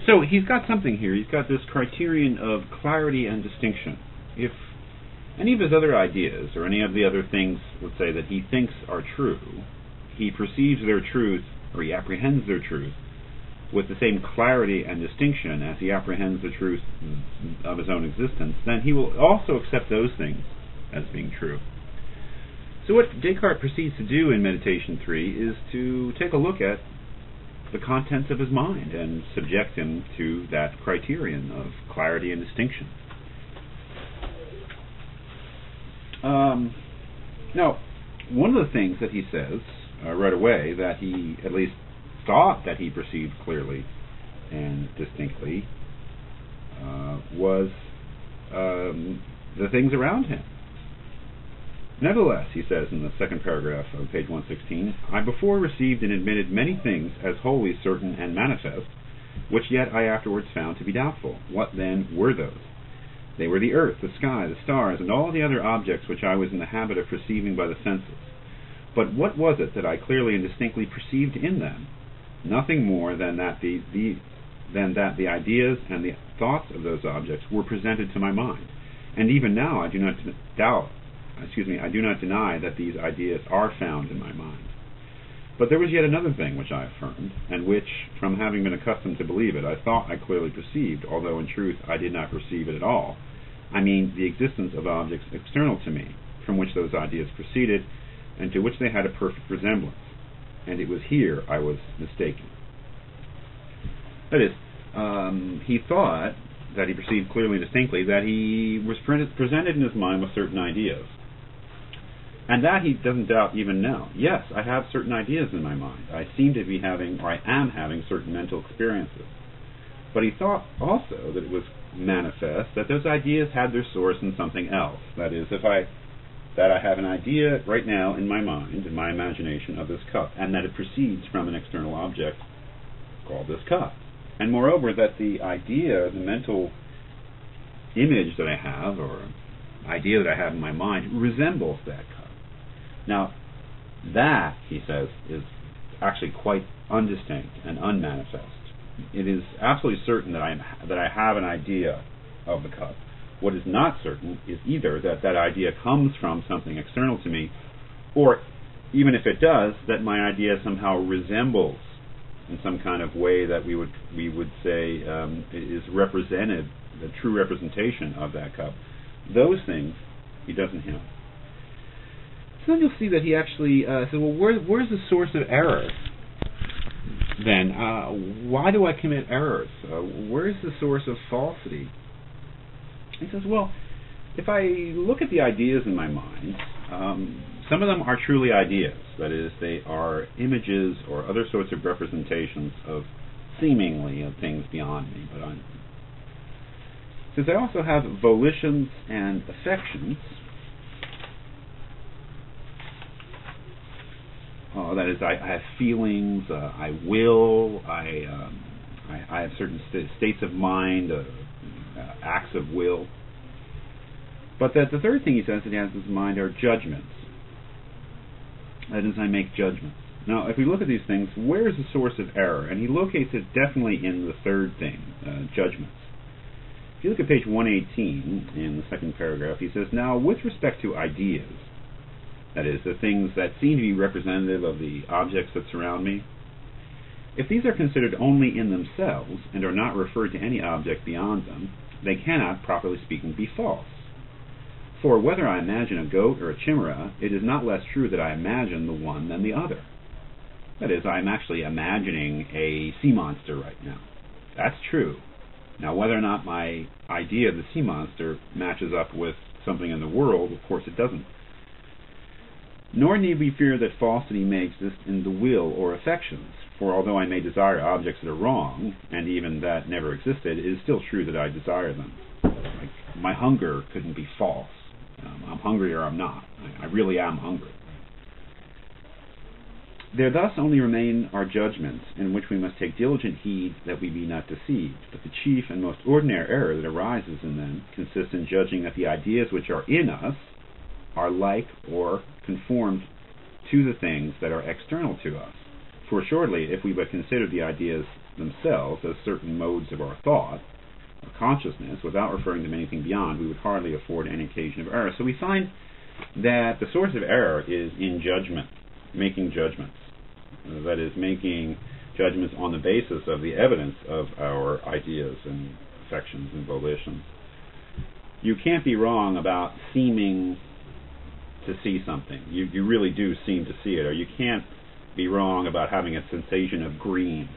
So he's got something here. He's got this criterion of clarity and distinction. If any of his other ideas, or any of the other things, let's say, that he thinks are true, he perceives their truth, or he apprehends their truth, with the same clarity and distinction as he apprehends the truth of his own existence, then he will also accept those things as being true. So what Descartes proceeds to do in Meditation 3 is to take a look at the contents of his mind and subject him to that criterion of clarity and distinction. Now, one of the things that he says right away that he at least thought that he perceived clearly and distinctly was the things around him. Nevertheless, he says in the second paragraph of page 116, I before received and admitted many things as wholly certain and manifest, which yet I afterwards found to be doubtful. What then were those? They were the earth, the sky, the stars, and all the other objects which I was in the habit of perceiving by the senses. But what was it that I clearly and distinctly perceived in them? Nothing more than that the ideas and the thoughts of those objects were presented to my mind. And even now I do not deny that these ideas are found in my mind. But there was yet another thing which I affirmed, and which, from having been accustomed to believe it, I thought I clearly perceived, although in truth I did not perceive it at all. I mean the existence of objects external to me, from which those ideas proceeded, and to which they had a perfect resemblance. And it was here I was mistaken. That is, he thought that he perceived clearly and distinctly that he was presented in his mind with certain ideas. And that he doesn't doubt even now. Yes, I have certain ideas in my mind. I seem to be having, or I am having, certain mental experiences. But he thought also that it was manifest that those ideas had their source in something else. That is, that I have an idea right now in my mind, in my imagination, of this cup, and that it proceeds from an external object called this cup. And moreover, that the idea, the mental image that I have, or idea that I have in my mind, resembles that cup. Now, that, he says, is actually quite undistinct and unmanifest. It is absolutely certain that I have an idea of the cup. What is not certain is either that that idea comes from something external to me, or even if it does, that my idea somehow resembles in some kind of way that we would say is represented, the true representation of that cup. Those things he doesn't have. So then you'll see that he actually said, well, where's the source of error? Then, why do I commit errors? Where's the source of falsity? He says, well, if I look at the ideas in my mind, some of them are truly ideas. That is, they are images or other sorts of representations of seemingly of things beyond me. But since I also have volitions and affections, that is, I have feelings, I will, I have certain states of mind, acts of will. But that the third thing he says that he has in his mind are judgments. That is, I make judgments. Now, if we look at these things, where is the source of error? And he locates it definitely in the third thing, judgments. If you look at page 118 in the second paragraph, he says, now, with respect to ideas, that is, the things that seem to be representative of the objects that surround me, if these are considered only in themselves and are not referred to any object beyond them, they cannot, properly speaking, be false. For whether I imagine a goat or a chimera, it is not less true that I imagine the one than the other. That is, I am actually imagining a sea monster right now. That's true. Now, whether or not my idea of the sea monster matches up with something in the world, of course it doesn't. Nor need we fear that falsity may exist in the will or affections, for although I may desire objects that are wrong, and even that never existed, it is still true that I desire them. Like, my hunger couldn't be false. I'm hungry or I'm not. I really am hungry. There thus only remain our judgments, in which we must take diligent heed that we be not deceived. But the chief and most ordinary error that arises in them consists in judging that the ideas which are in us are like or conformed to the things that are external to us. For surely, if we but considered the ideas themselves as certain modes of our thought, of consciousness, without referring them to anything beyond, we would hardly afford any occasion of error. So we find that the source of error is in judgment, making judgments. That is, making judgments on the basis of the evidence of our ideas and affections and volitions. You can't be wrong about seeming to see something. You really do seem to see it. Or you can't be wrong about having a sensation of green.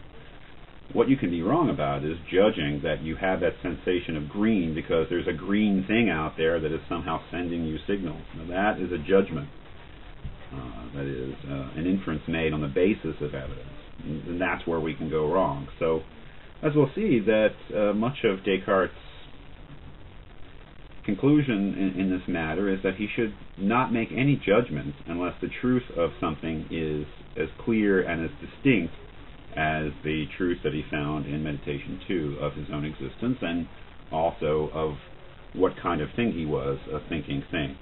What you can be wrong about is judging that you have that sensation of green because there's a green thing out there that is somehow sending you signals. Now that is a judgment. That is an inference made on the basis of evidence. And that's where we can go wrong. So, as we'll see, that much of Descartes' conclusion in this matter is that he should not make any judgment unless the truth of something is as clear and as distinct as the truth that he found in Meditation 2 of his own existence, and also of what kind of thing he was, a thinking thing.